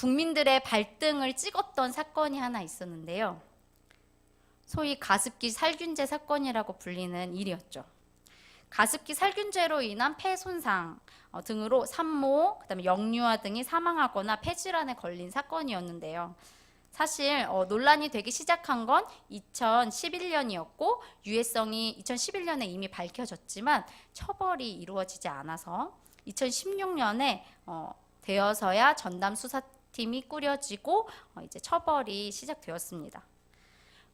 국민들의 발등을 찍었던 사건이 하나 있었는데요. 소위 가습기 살균제 사건이라고 불리는 일이었죠. 가습기 살균제로 인한 폐 손상 등으로 산모, 그다음에 영유아 등이 사망하거나 폐질환에 걸린 사건이었는데요. 사실 논란이 되기 시작한 건 2011년이었고 유해성이 2011년에 이미 밝혀졌지만 처벌이 이루어지지 않아서 2016년에 되어서야 전담 수사팀이 꾸려지고 이제 처벌이 시작되었습니다.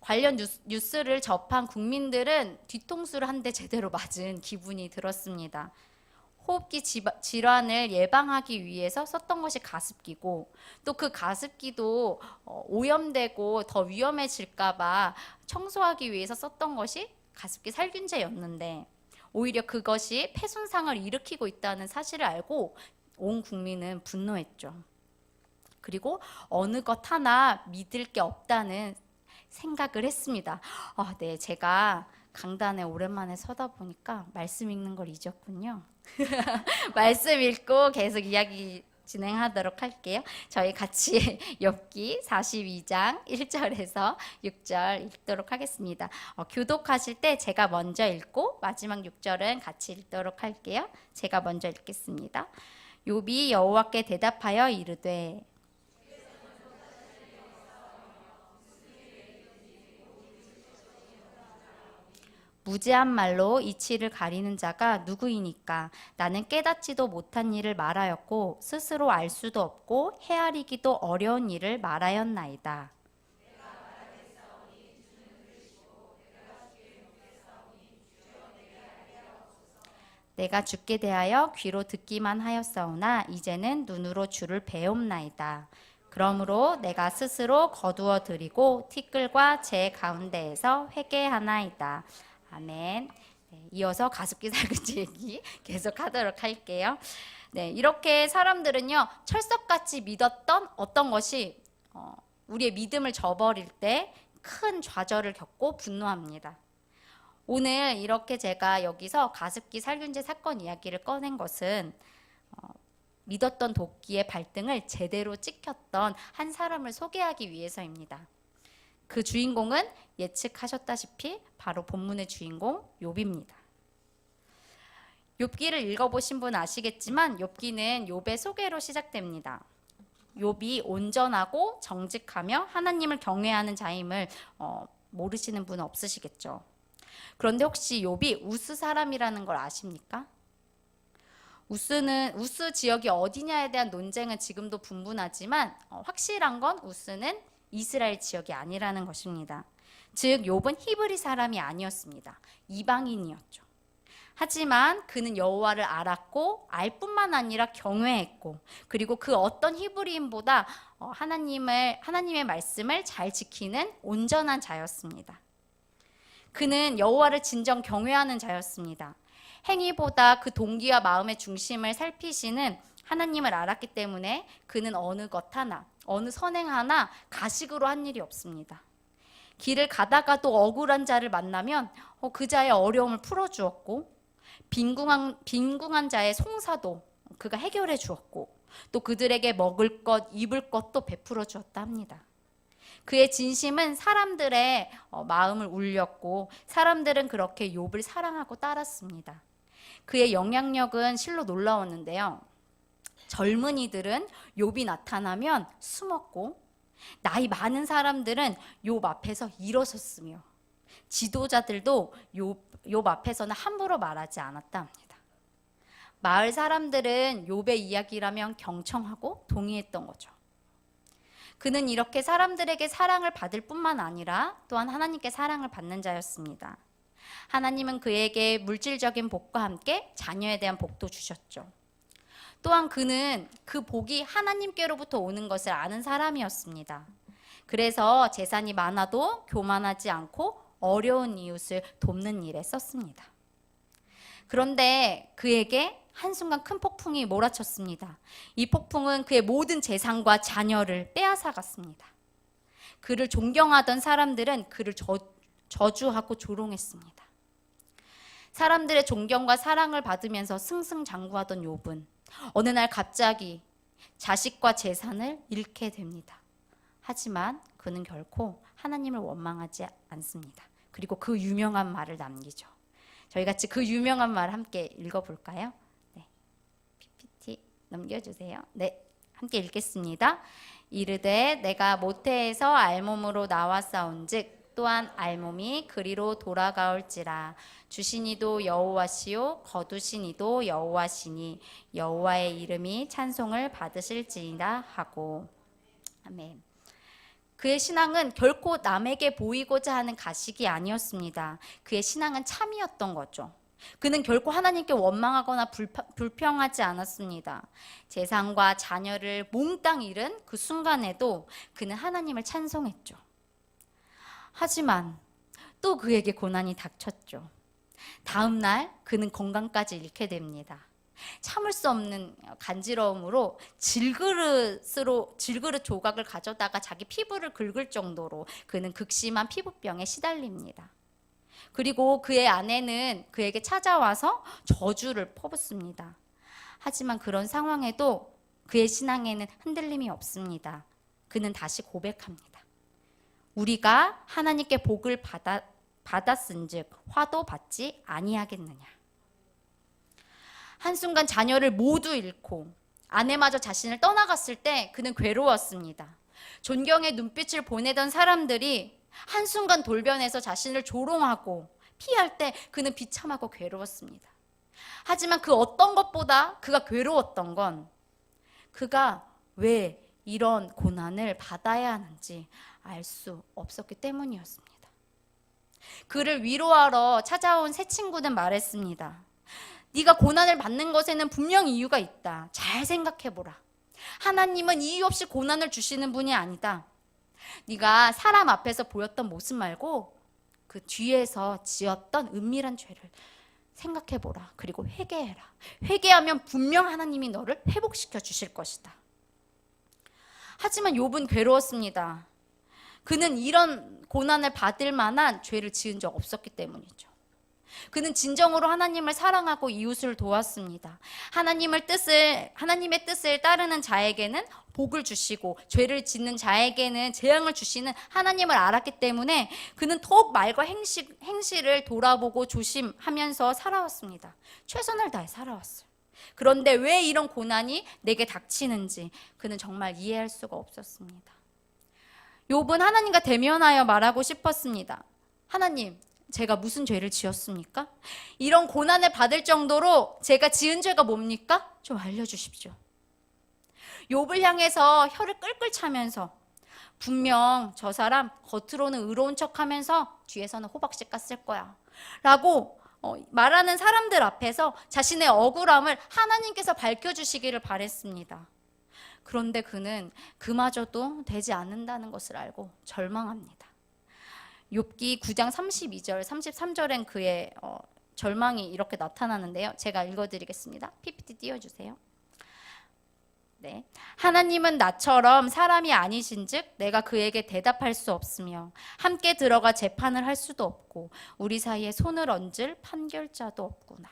관련 뉴스를 접한 국민들은 뒤통수를 한 대 제대로 맞은 기분이 들었습니다. 호흡기 질환을 예방하기 위해서 썼던 것이 가습기고 또 그 가습기도 오염되고 더 위험해질까봐 청소하기 위해서 썼던 것이 가습기 살균제였는데 오히려 그것이 폐 손상을 일으키고 있다는 사실을 알고 온 국민은 분노했죠. 그리고 어느 것 하나 믿을 게 없다는 생각을 했습니다. 네, 제가 강단에 오랜만에 서다 보니까 말씀 읽는 걸 잊었군요. 말씀 읽고 계속 이야기 진행하도록 할게요. 저희 같이 욥기 42장 1절에서 6절 읽도록 하겠습니다. 교독하실 때 제가 먼저 읽고 마지막 6절은 같이 읽도록 할게요. 제가 먼저 읽겠습니다. 욥이 여호와께 대답하여 이르되 무지한 말로 이치를 가리는 자가 누구이니까 나는 깨닫지도 못한 일을 말하였고 스스로 알 수도 없고 헤아리기도 어려운 일을 말하였나이다. 내가 주께 대하여 귀로 듣기만 하였사오나 이제는 눈으로 주를 배옵나이다. 그러므로 내가 스스로 거두어 드리고 티끌과 제 가운데에서 회개하나이다. 아멘. 네, 이어서 가습기 살균제 얘기 계속 하도록 할게요. 네, 이렇게 사람들은요 철석같이 믿었던 어떤 것이 우리의 믿음을 저버릴 때 큰 좌절을 겪고 분노합니다. 오늘 이렇게 제가 여기서 가습기 살균제 사건 이야기를 꺼낸 것은 믿었던 도끼의 발등을 제대로 찍혔던 한 사람을 소개하기 위해서입니다. 그 주인공은 예측하셨다시피 바로 본문의 주인공 욥입니다. 욥기를 읽어보신 분 아시겠지만 욥기는 욥의 소개로 시작됩니다. 욥이 온전하고 정직하며 하나님을 경외하는 자임을 모르시는 분은 없으시겠죠. 그런데 혹시 욥이 우스 사람이라는 걸 아십니까? 우스 지역이 어디냐에 대한 논쟁은 지금도 분분하지만 확실한 건 우스는 이스라엘 지역이 아니라는 것입니다. 즉 욥은 히브리 사람이 아니었습니다. 이방인이었죠. 하지만 그는 여호와를 알았고 알 뿐만 아니라 경외했고 그리고 그 어떤 히브리인보다 하나님의 말씀을 잘 지키는 온전한 자였습니다. 그는 여호와를 진정 경외하는 자였습니다. 행위보다 그 동기와 마음의 중심을 살피시는 하나님을 알았기 때문에 그는 어느 것 하나, 어느 선행 하나 가식으로 한 일이 없습니다. 길을 가다가도 억울한 자를 만나면 그 자의 어려움을 풀어주었고 빈궁한 자의 송사도 그가 해결해 주었고 또 그들에게 먹을 것, 입을 것도 베풀어 주었다 합니다. 그의 진심은 사람들의 마음을 울렸고 사람들은 그렇게 욥을 사랑하고 따랐습니다. 그의 영향력은 실로 놀라웠는데요. 젊은이들은 욥이 나타나면 숨었고 나이 많은 사람들은 욥 앞에서 일어섰으며 지도자들도 욥 앞에서는 함부로 말하지 않았다 합니다. 마을 사람들은 욥의 이야기라면 경청하고 동의했던 거죠. 그는 이렇게 사람들에게 사랑을 받을 뿐만 아니라 또한 하나님께 사랑을 받는 자였습니다. 하나님은 그에게 물질적인 복과 함께 자녀에 대한 복도 주셨죠. 또한 그는 그 복이 하나님께로부터 오는 것을 아는 사람이었습니다. 그래서 재산이 많아도 교만하지 않고 어려운 이웃을 돕는 일에 썼습니다. 그런데 그에게 한순간 큰 폭풍이 몰아쳤습니다. 이 폭풍은 그의 모든 재산과 자녀를 빼앗아갔습니다. 그를 존경하던 사람들은 그를 저주하고 조롱했습니다. 사람들의 존경과 사랑을 받으면서 승승장구하던 욥은 어느 날 갑자기 자식과 재산을 잃게 됩니다. 하지만 그는 결코 하나님을 원망하지 않습니다. 그리고 그 유명한 말을 남기죠. 저희 같이 그 유명한 말 함께 읽어볼까요? 네, PPT 넘겨주세요. 네, 함께 읽겠습니다. 이르되 내가 모태에서 알몸으로 나왔사온즉 또한 알몸이 그리로 돌아가올지라. 주신 이도 여호와시요 거두신 이도 여호와시니 여호와의 이름이 찬송을 받으실지니라 하고. 아멘. 그의 신앙은 결코 남에게 보이고자 하는 가식이 아니었습니다. 그의 신앙은 참이었던 거죠. 그는 결코 하나님께 원망하거나 불평하지 않았습니다. 재산과 자녀를 몽땅 잃은 그 순간에도 그는 하나님을 찬송했죠. 하지만 또 그에게 고난이 닥쳤죠. 다음 날 그는 건강까지 잃게 됩니다. 참을 수 없는 간지러움으로 질그릇 조각을 가져다가 자기 피부를 긁을 정도로 그는 극심한 피부병에 시달립니다. 그리고 그의 아내는 그에게 찾아와서 저주를 퍼붓습니다. 하지만 그런 상황에도 그의 신앙에는 흔들림이 없습니다. 그는 다시 고백합니다. 우리가 하나님께 복을 받았은즉 화도 받지 아니하겠느냐. 한순간 자녀를 모두 잃고 아내마저 자신을 떠나갔을 때 그는 괴로웠습니다. 존경의 눈빛을 보내던 사람들이 한순간 돌변해서 자신을 조롱하고 피할 때 그는 비참하고 괴로웠습니다. 하지만 그 어떤 것보다 그가 괴로웠던 건 그가 왜 이런 고난을 받아야 하는지 알 수 없었기 때문이었습니다. 그를 위로하러 찾아온 새 친구는 말했습니다. 네가 고난을 받는 것에는 분명 이유가 있다. 잘 생각해보라. 하나님은 이유 없이 고난을 주시는 분이 아니다. 네가 사람 앞에서 보였던 모습 말고 그 뒤에서 지었던 은밀한 죄를 생각해보라. 그리고 회개해라. 회개하면 분명 하나님이 너를 회복시켜 주실 것이다. 하지만 욥은 괴로웠습니다. 그는 이런 고난을 받을 만한 죄를 지은 적 없었기 때문이죠. 그는 진정으로 하나님을 사랑하고 이웃을 도왔습니다. 하나님의 뜻을 따르는 자에게는 복을 주시고 죄를 짓는 자에게는 재앙을 주시는 하나님을 알았기 때문에 그는 더욱 말과 행실을 돌아보고 조심하면서 살아왔습니다. 최선을 다해 살아왔어요. 그런데 왜 이런 고난이 내게 닥치는지 그는 정말 이해할 수가 없었습니다. 욥은 하나님과 대면하여 말하고 싶었습니다. 하나님, 제가 무슨 죄를 지었습니까? 이런 고난을 받을 정도로 제가 지은 죄가 뭡니까? 좀 알려주십시오. 욥을 향해서 혀를 끌끌 차면서 분명 저 사람 겉으로는 의로운 척하면서 뒤에서는 호박씨 깠을 거야 라고 말하는 사람들 앞에서 자신의 억울함을 하나님께서 밝혀주시기를 바랬습니다. 그런데 그는 그마저도 되지 않는다는 것을 알고 절망합니다. 욥기 9장 32절, 33절엔 그의 절망이 이렇게 나타나는데요. 제가 읽어드리겠습니다. PPT 띄워주세요. 네. 하나님은 나처럼 사람이 아니신즉 내가 그에게 대답할 수 없으며 함께 들어가 재판을 할 수도 없고 우리 사이에 손을 얹을 판결자도 없구나.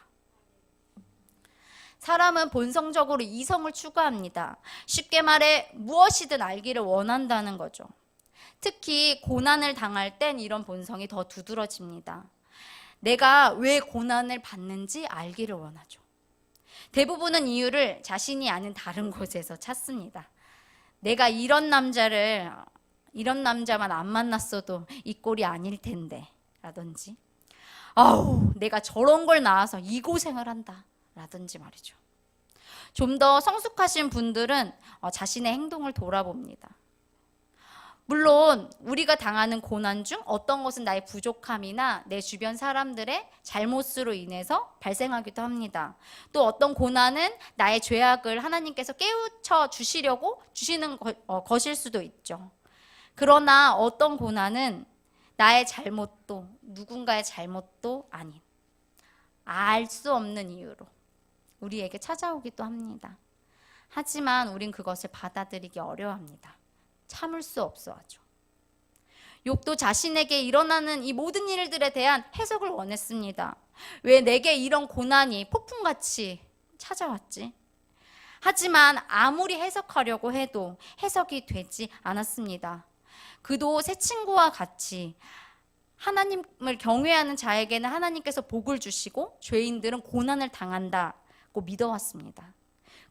사람은 본성적으로 이성을 추구합니다. 쉽게 말해 무엇이든 알기를 원한다는 거죠. 특히 고난을 당할 땐 이런 본성이 더 두드러집니다. 내가 왜 고난을 받는지 알기를 원하죠. 대부분은 이유를 자신이 아닌 다른 곳에서 찾습니다. 내가 이런 남자만 안 만났어도 이 꼴이 아닐 텐데 라든지 내가 저런 걸 낳아서 이 고생을 한다 라든지 말이죠. 좀 더 성숙하신 분들은 자신의 행동을 돌아봅니다. 물론 우리가 당하는 고난 중 어떤 것은 나의 부족함이나 내 주변 사람들의 잘못으로 인해서 발생하기도 합니다. 또 어떤 고난은 나의 죄악을 하나님께서 깨우쳐 주시려고 주시는 것일 수도 있죠. 그러나 어떤 고난은 나의 잘못도 누군가의 잘못도 아닌 알 수 없는 이유로 우리에게 찾아오기도 합니다. 하지만 우린 그것을 받아들이기 어려워합니다. 참을 수 없어 하죠. 욥도 자신에게 일어나는 이 모든 일들에 대한 해석을 원했습니다. 왜 내게 이런 고난이 폭풍같이 찾아왔지? 하지만 아무리 해석하려고 해도 해석이 되지 않았습니다. 그도 새 친구와 같이 하나님을 경외하는 자에게는 하나님께서 복을 주시고 죄인들은 고난을 당한다고 믿어왔습니다.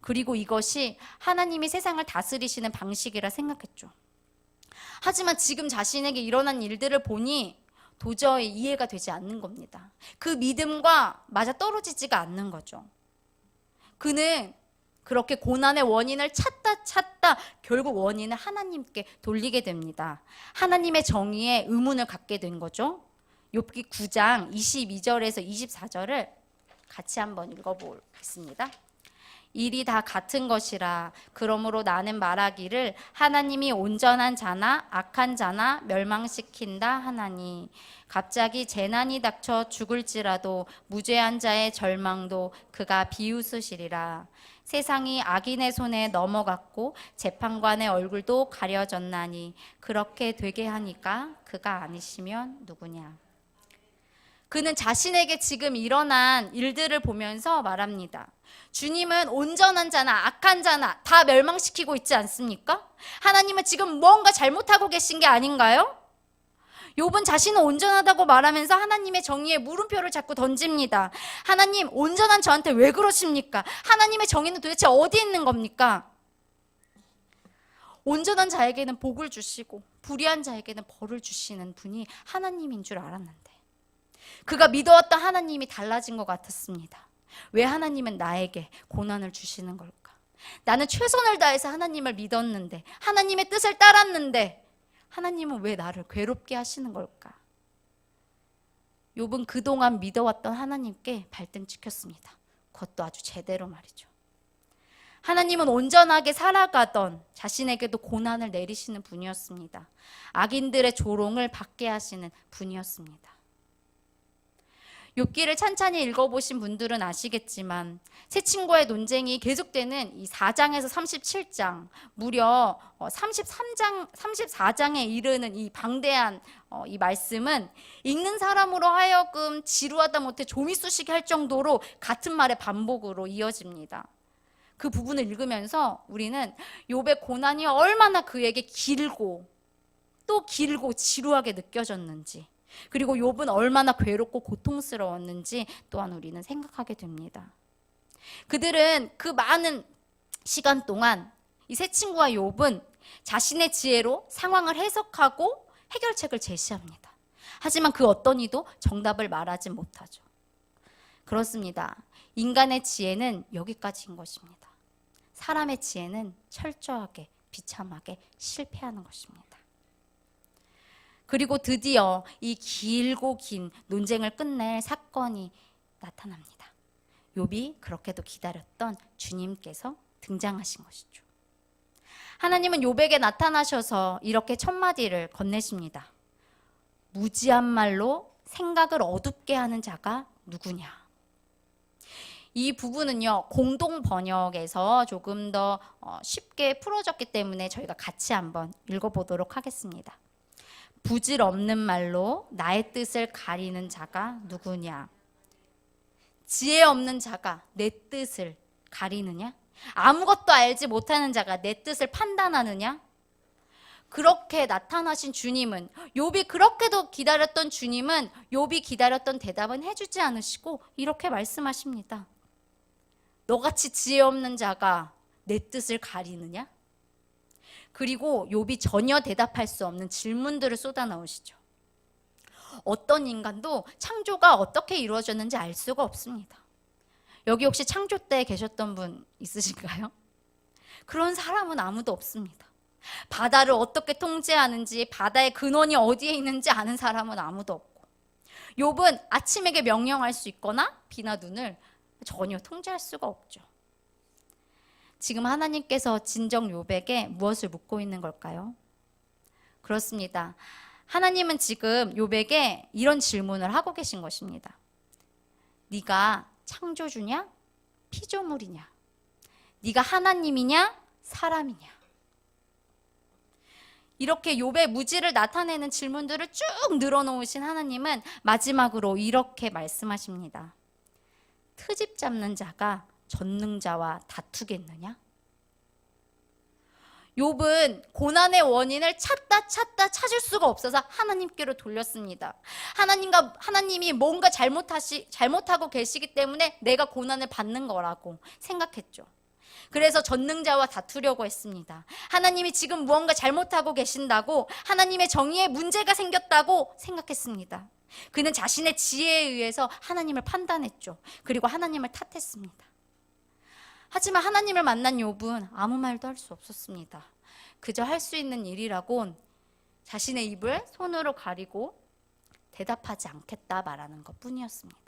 그리고 이것이 하나님이 세상을 다스리시는 방식이라 생각했죠. 하지만 지금 자신에게 일어난 일들을 보니 도저히 이해가 되지 않는 겁니다. 그 믿음과 맞아떨어지지가 않는 거죠. 그는 그렇게 고난의 원인을 찾다 결국 원인을 하나님께 돌리게 됩니다. 하나님의 정의에 의문을 갖게 된 거죠. 욥기 9장 22절에서 24절을 같이 한번 읽어보겠습니다. 일이 다 같은 것이라. 그러므로 나는 말하기를 하나님이 온전한 자나 악한 자나 멸망시킨다 하나니, 갑자기 재난이 닥쳐 죽을지라도 무죄한 자의 절망도 그가 비웃으시리라. 세상이 악인의 손에 넘어갔고 재판관의 얼굴도 가려졌나니 그렇게 되게 하니까 그가 아니시면 누구냐. 그는 자신에게 지금 일어난 일들을 보면서 말합니다. 주님은 온전한 자나 악한 자나 다 멸망시키고 있지 않습니까? 하나님은 지금 뭔가 잘못하고 계신 게 아닌가요? 욥은 자신은 온전하다고 말하면서 하나님의 정의에 물음표를 자꾸 던집니다. 하나님, 온전한 저한테 왜 그러십니까? 하나님의 정의는 도대체 어디 있는 겁니까? 온전한 자에게는 복을 주시고 불의한 자에게는 벌을 주시는 분이 하나님인 줄 알았는데, 그가 믿어왔던 하나님이 달라진 것 같았습니다. 왜 하나님은 나에게 고난을 주시는 걸까? 나는 최선을 다해서 하나님을 믿었는데, 하나님의 뜻을 따랐는데 하나님은 왜 나를 괴롭게 하시는 걸까? 욥은 그동안 믿어왔던 하나님께 발등 찍혔습니다. 그것도 아주 제대로 말이죠. 하나님은 온전하게 살아가던 자신에게도 고난을 내리시는 분이었습니다. 악인들의 조롱을 받게 하시는 분이었습니다. 욥기를 찬찬히 읽어보신 분들은 아시겠지만 새 친구와의 논쟁이 계속되는 이 4장에서 37장, 무려 34장에 이르는 이 방대한 이 말씀은 읽는 사람으로 하여금 지루하다 못해 조미쑤시게 할 정도로 같은 말의 반복으로 이어집니다. 그 부분을 읽으면서 우리는 욥의 고난이 얼마나 그에게 길고 또 길고 지루하게 느껴졌는지, 그리고 욥은 얼마나 괴롭고 고통스러웠는지 또한 우리는 생각하게 됩니다. 그들은 그 많은 시간 동안 이 세 친구와 욥은 자신의 지혜로 상황을 해석하고 해결책을 제시합니다. 하지만 그 어떤 이도 정답을 말하지 못하죠. 그렇습니다. 인간의 지혜는 여기까지인 것입니다. 사람의 지혜는 철저하게 비참하게 실패하는 것입니다. 그리고 드디어 이 길고 긴 논쟁을 끝낼 사건이 나타납니다. 욥이 그렇게도 기다렸던 주님께서 등장하신 것이죠. 하나님은 욥에게 나타나셔서 이렇게 첫 마디를 건네십니다. 무지한 말로 생각을 어둡게 하는 자가 누구냐. 이 부분은요, 공동 번역에서 조금 더 쉽게 풀어졌기 때문에 저희가 같이 한번 읽어보도록 하겠습니다. 부질없는 말로 나의 뜻을 가리는 자가 누구냐? 지혜 없는 자가 내 뜻을 가리느냐? 아무것도 알지 못하는 자가 내 뜻을 판단하느냐? 그렇게 나타나신 주님은, 욥이 그렇게도 기다렸던 주님은 욥이 기다렸던 대답은 해주지 않으시고 이렇게 말씀하십니다. 너같이 지혜 없는 자가 내 뜻을 가리느냐? 그리고 욥이 전혀 대답할 수 없는 질문들을 쏟아 넣으시죠. 어떤 인간도 창조가 어떻게 이루어졌는지 알 수가 없습니다. 여기 혹시 창조 때 계셨던 분 있으신가요? 그런 사람은 아무도 없습니다. 바다를 어떻게 통제하는지, 바다의 근원이 어디에 있는지 아는 사람은 아무도 없고, 욥은 아침에게 명령할 수 있거나 비나 눈을 전혀 통제할 수가 없죠. 지금 하나님께서 진정 욥에게 무엇을 묻고 있는 걸까요? 그렇습니다. 하나님은 지금 욥에게 이런 질문을 하고 계신 것입니다. 네가 창조주냐? 피조물이냐? 네가 하나님이냐? 사람이냐? 이렇게 욥의 무지를 나타내는 질문들을 쭉 늘어놓으신 하나님은 마지막으로 이렇게 말씀하십니다. 트집 잡는 자가 전능자와 다투겠느냐? 욥은 고난의 원인을 찾다 찾을 수가 없어서 하나님께로 돌렸습니다. 하나님이 뭔가 잘못하고 계시기 때문에 내가 고난을 받는 거라고 생각했죠. 그래서 전능자와 다투려고 했습니다. 하나님이 지금 무언가 잘못하고 계신다고, 하나님의 정의에 문제가 생겼다고 생각했습니다. 그는 자신의 지혜에 의해서 하나님을 판단했죠. 그리고 하나님을 탓했습니다. 하지만 하나님을 만난 욥은 아무 말도 할 수 없었습니다. 그저 할 수 있는 일이라곤 자신의 입을 손으로 가리고 대답하지 않겠다 말하는 것뿐이었습니다.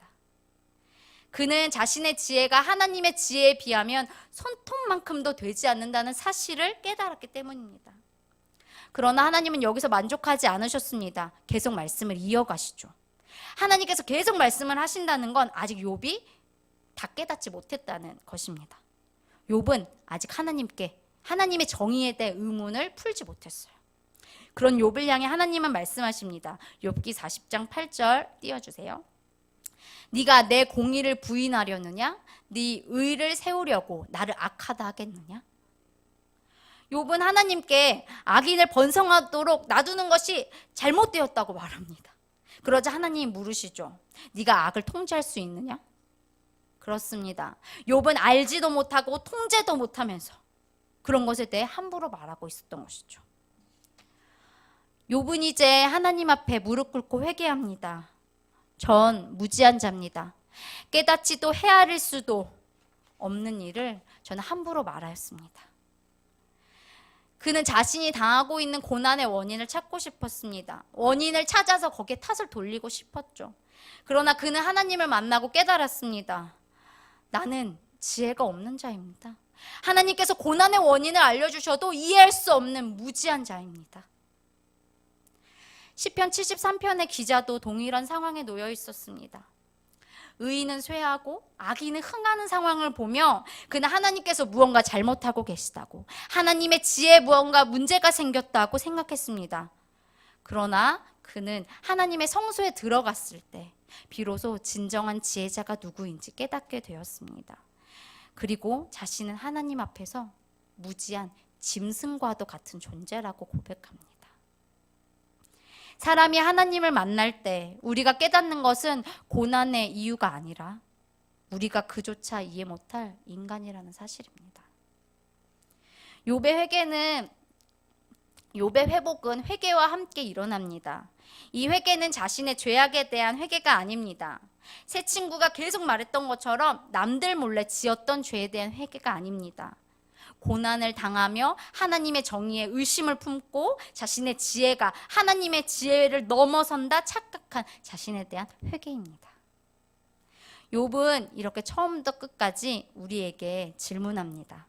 그는 자신의 지혜가 하나님의 지혜에 비하면 손톱만큼도 되지 않는다는 사실을 깨달았기 때문입니다. 그러나 하나님은 여기서 만족하지 않으셨습니다. 계속 말씀을 이어가시죠. 하나님께서 계속 말씀을 하신다는 건 아직 욥이 다 깨닫지 못했다는 것입니다. 욥은 아직 하나님의 정의에 대해 의문을 풀지 못했어요. 그런 욥을 향해 하나님은 말씀하십니다. 욥기 40장 8절 띄워주세요. 네가 내 공의를 부인하려느냐? 네 의를 세우려고 나를 악하다 하겠느냐? 욥은 하나님께 악인을 번성하도록 놔두는 것이 잘못되었다고 말합니다. 그러자 하나님이 물으시죠. 네가 악을 통제할 수 있느냐? 그렇습니다. 욥은 알지도 못하고 통제도 못하면서 그런 것에 대해 함부로 말하고 있었던 것이죠. 욥은 이제 하나님 앞에 무릎 꿇고 회개합니다. 전 무지한 자입니다. 깨닫지도 헤아릴 수도 없는 일을 저는 함부로 말하였습니다. 그는 자신이 당하고 있는 고난의 원인을 찾고 싶었습니다. 원인을 찾아서 거기에 탓을 돌리고 싶었죠. 그러나 그는 하나님을 만나고 깨달았습니다. 나는 지혜가 없는 자입니다. 하나님께서 고난의 원인을 알려주셔도 이해할 수 없는 무지한 자입니다. 시편 73편의 기자도 동일한 상황에 놓여 있었습니다. 의인은 쇠하고 악인은 흥하는 상황을 보며 그는 하나님께서 무언가 잘못하고 계시다고, 하나님의 지혜에 무언가 문제가 생겼다고 생각했습니다. 그러나 그는 하나님의 성소에 들어갔을 때 비로소 진정한 지혜자가 누구인지 깨닫게 되었습니다. 그리고 자신은 하나님 앞에서 무지한 짐승과도 같은 존재라고 고백합니다. 사람이 하나님을 만날 때 우리가 깨닫는 것은 고난의 이유가 아니라 우리가 그조차 이해 못할 인간이라는 사실입니다. 욥의 회복은 회개와 함께 일어납니다. 이 회개는 자신의 죄악에 대한 회개가 아닙니다. 새 친구가 계속 말했던 것처럼 남들 몰래 지었던 죄에 대한 회개가 아닙니다. 고난을 당하며 하나님의 정의에 의심을 품고 자신의 지혜가 하나님의 지혜를 넘어선다 착각한 자신에 대한 회개입니다. 욥은 이렇게 처음부터 끝까지 우리에게 질문합니다.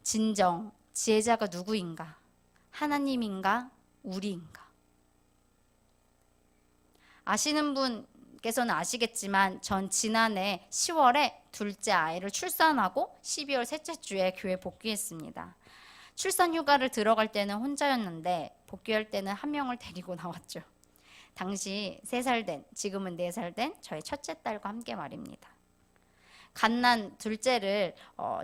진정 지혜자가 누구인가? 하나님인가? 우리인가? 아시는 분께서는 아시겠지만 전 지난해 10월에 둘째 아이를 출산하고 12월 셋째 주에 교회 복귀했습니다. 출산 휴가를 들어갈 때는 혼자였는데 복귀할 때는 한 명을 데리고 나왔죠. 당시 3살 된, 지금은 4살 된 저희 첫째 딸과 함께 말입니다. 갓난 둘째를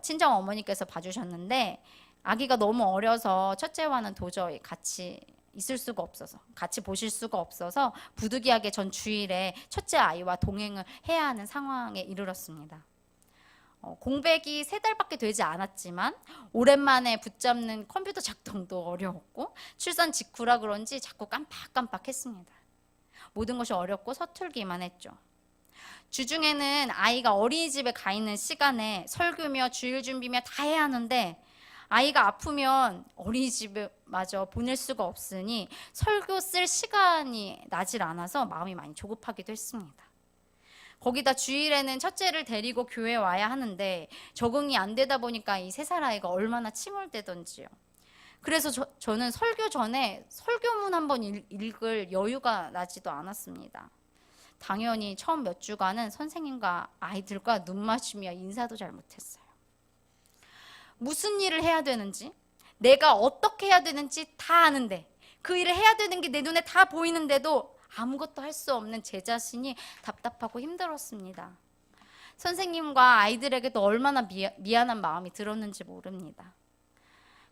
친정 어머니께서 봐주셨는데 아기가 너무 어려서 첫째와는 도저히 같이 있을 수가 없어서, 같이 보실 수가 없어서 부득이하게 전 주일에 첫째 아이와 동행을 해야 하는 상황에 이르렀습니다. 공백이 3달밖에 되지 않았지만 오랜만에 붙잡는 컴퓨터 작동도 어려웠고 출산 직후라 그런지 자꾸 깜빡깜빡했습니다. 모든 것이 어렵고 서툴기만 했죠. 주중에는 아이가 어린이집에 가 있는 시간에 설교며 주일 준비며 다 해야 하는데 아이가 아프면 어린이집에 마저 보낼 수가 없으니 설교 쓸 시간이 나질 않아서 마음이 많이 조급하기도 했습니다. 거기다 주일에는 첫째를 데리고 교회에 와야 하는데 적응이 안 되다 보니까 이 3살 아이가 얼마나 칭얼대던지요. 그래서 저는 설교 전에 설교문 한번 읽을 여유가 나지도 않았습니다. 당연히 처음 몇 주간은 선생님과 아이들과 눈 마주치며 인사도 잘 못했어요. 무슨 일을 해야 되는지, 내가 어떻게 해야 되는지 다 아는데 그 일을 해야 되는 게 내 눈에 다 보이는데도 아무것도 할 수 없는 제 자신이 답답하고 힘들었습니다. 선생님과 아이들에게도 얼마나 미안한 마음이 들었는지 모릅니다.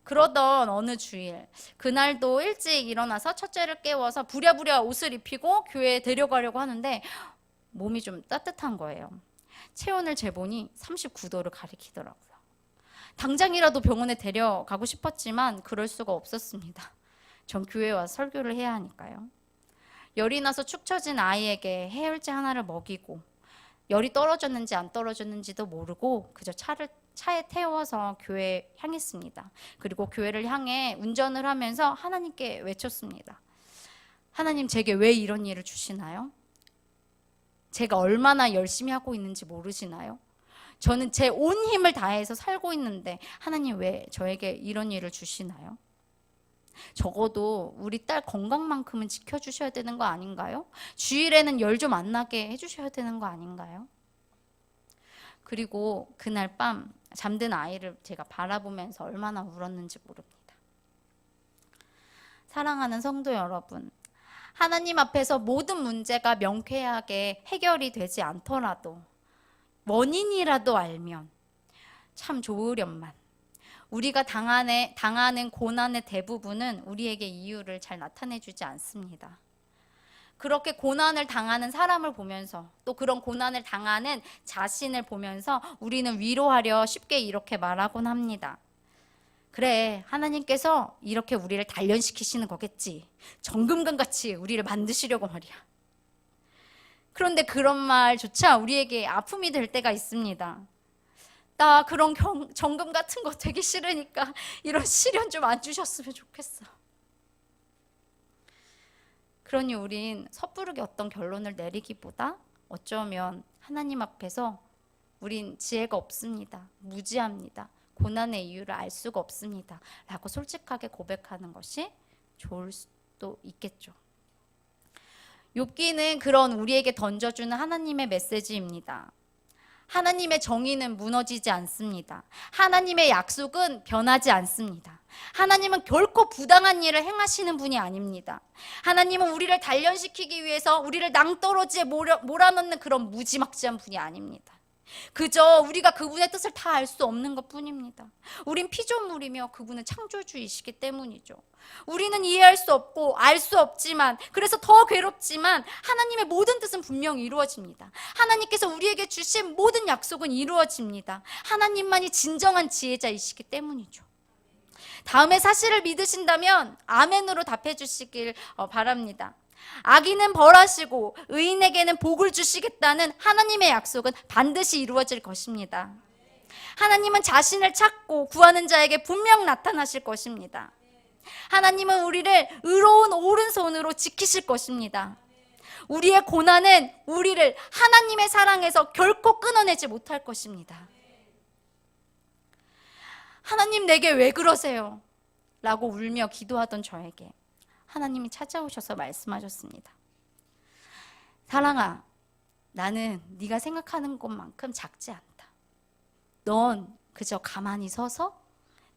그러던 어느 주일, 그날도 일찍 일어나서 첫째를 깨워서 부랴부랴 옷을 입히고 교회에 데려가려고 하는데 몸이 좀 따뜻한 거예요. 체온을 재보니 39도를 가리키더라고요. 당장이라도 병원에 데려가고 싶었지만 그럴 수가 없었습니다. 전 교회에 와서 설교를 해야 하니까요. 열이 나서 축 처진 아이에게 해열제 하나를 먹이고 열이 떨어졌는지 안 떨어졌는지도 모르고 그저 차에 태워서 교회에 향했습니다. 그리고 교회를 향해 운전을 하면서 하나님께 외쳤습니다. 하나님, 제게 왜 이런 일을 주시나요? 제가 얼마나 열심히 하고 있는지 모르시나요? 저는 제 온 힘을 다해서 살고 있는데 하나님 왜 저에게 이런 일을 주시나요? 적어도 우리 딸 건강만큼은 지켜주셔야 되는 거 아닌가요? 주일에는 열 좀 안 나게 해주셔야 되는 거 아닌가요? 그리고 그날 밤 잠든 아이를 제가 바라보면서 얼마나 울었는지 모릅니다. 사랑하는 성도 여러분, 하나님 앞에서 모든 문제가 명쾌하게 해결이 되지 않더라도 원인이라도 알면 참 좋으련만 우리가 당하는 고난의 대부분은 우리에게 이유를 잘 나타내주지 않습니다. 그렇게 고난을 당하는 사람을 보면서 또 그런 고난을 당하는 자신을 보면서 우리는 위로하려 쉽게 이렇게 말하곤 합니다. 그래, 하나님께서 이렇게 우리를 단련시키시는 거겠지. 정금같이 우리를 만드시려고 말이야. 그런데 그런 말조차 우리에게 아픔이 될 때가 있습니다. 나 그런 정금 같은 거 되기 싫으니까 이런 시련 좀 안 주셨으면 좋겠어. 그러니 우린 섣부르게 어떤 결론을 내리기보다 어쩌면 하나님 앞에서 우린 지혜가 없습니다. 무지합니다. 고난의 이유를 알 수가 없습니다. 라고 솔직하게 고백하는 것이 좋을 수도 있겠죠. 욥기는 그런 우리에게 던져주는 하나님의 메시지입니다. 하나님의 정의는 무너지지 않습니다. 하나님의 약속은 변하지 않습니다. 하나님은 결코 부당한 일을 행하시는 분이 아닙니다. 하나님은 우리를 단련시키기 위해서 우리를 낭떠러지에 몰아넣는 그런 무지막지한 분이 아닙니다. 그저 우리가 그분의 뜻을 다 알 수 없는 것 뿐입니다. 우린 피조물이며 그분은 창조주이시기 때문이죠. 우리는 이해할 수 없고 알 수 없지만, 그래서 더 괴롭지만 하나님의 모든 뜻은 분명히 이루어집니다. 하나님께서 우리에게 주신 모든 약속은 이루어집니다. 하나님만이 진정한 지혜자이시기 때문이죠. 다음에 사실을 믿으신다면 아멘으로 답해 주시길 바랍니다. 악인은 벌하시고 의인에게는 복을 주시겠다는 하나님의 약속은 반드시 이루어질 것입니다. 하나님은 자신을 찾고 구하는 자에게 분명 나타나실 것입니다. 하나님은 우리를 의로운 오른손으로 지키실 것입니다. 우리의 고난은 우리를 하나님의 사랑에서 결코 끊어내지 못할 것입니다. 하나님, 내게 왜 그러세요? 라고 울며 기도하던 저에게 하나님이 찾아오셔서 말씀하셨습니다. 사랑아, 나는 네가 생각하는 것만큼 작지 않다. 넌 그저 가만히 서서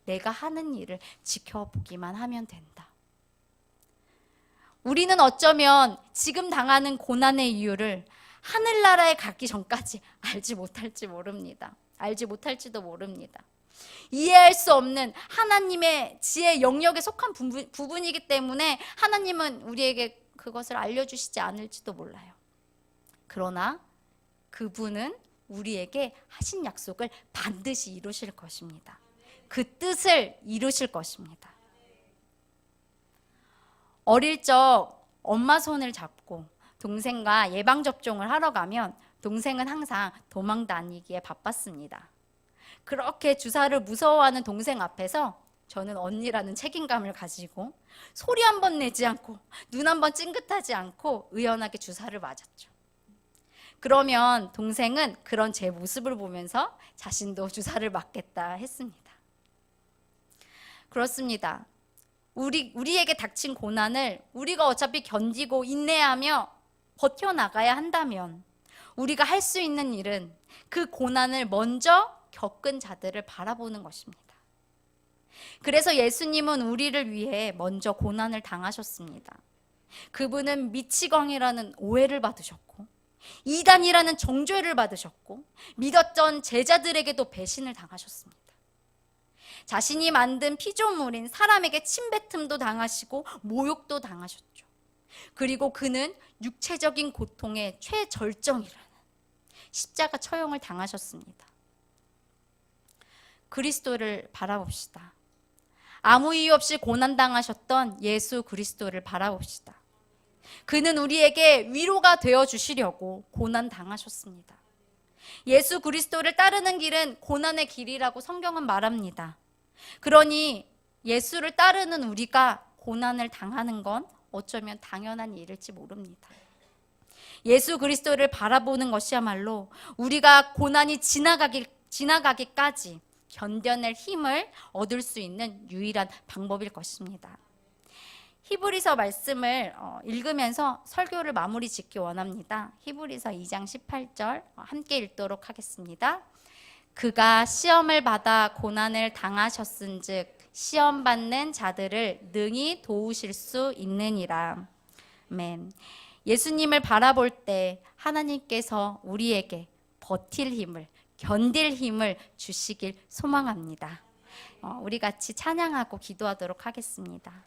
내가 하는 일을 지켜보기만 하면 된다. 우리는 어쩌면 지금 당하는 고난의 이유를 하늘나라에 가기 전까지 알지 못할지도 모릅니다. 이해할 수 없는 하나님의 지혜 영역에 속한 부분이기 때문에 하나님은 우리에게 그것을 알려주시지 않을지도 몰라요. 그러나 그분은 우리에게 하신 약속을 반드시 이루실 것입니다. 그 뜻을 이루실 것입니다. 어릴 적 엄마 손을 잡고 동생과 예방접종을 하러 가면 동생은 항상 도망 다니기에 바빴습니다. 그렇게 주사를 무서워하는 동생 앞에서 저는 언니라는 책임감을 가지고 소리 한 번 내지 않고 눈 한 번 찡긋하지 않고 의연하게 주사를 맞았죠. 그러면 동생은 그런 제 모습을 보면서 자신도 주사를 맞겠다 했습니다. 그렇습니다. 우리에게 닥친 고난을 우리가 어차피 견디고 인내하며 버텨나가야 한다면 우리가 할 수 있는 일은 그 고난을 먼저 겪은 자들을 바라보는 것입니다. 그래서 예수님은 우리를 위해 먼저 고난을 당하셨습니다. 그분은 미치광이라는 오해를 받으셨고 이단이라는 정죄를 받으셨고 믿었던 제자들에게도 배신을 당하셨습니다. 자신이 만든 피조물인 사람에게 침뱉음도 당하시고 모욕도 당하셨죠. 그리고 그는 육체적인 고통의 최절정이라는 십자가 처형을 당하셨습니다. 그리스도를 바라봅시다. 아무 이유 없이 고난당하셨던 예수 그리스도를 바라봅시다. 그는 우리에게 위로가 되어 주시려고 고난당하셨습니다. 예수 그리스도를 따르는 길은 고난의 길이라고 성경은 말합니다. 그러니 예수를 따르는 우리가 고난을 당하는 건 어쩌면 당연한 일일지 모릅니다. 예수 그리스도를 바라보는 것이야말로 우리가 고난이 지나가기까지 견뎌낼 힘을 얻을 수 있는 유일한 방법일 것입니다. 히브리서 말씀을 읽으면서 설교를 마무리 짓기 원합니다. 히브리서 2장 18절 함께 읽도록 하겠습니다. 그가 시험을 받아 고난을 당하셨은즉 시험 받는 자들을 능히 도우실 수 있느니라. 아멘. 예수님을 바라볼 때 하나님께서 우리에게 버틸 힘을, 견딜 힘을 주시길 소망합니다. 우리 같이 찬양하고 기도하도록 하겠습니다.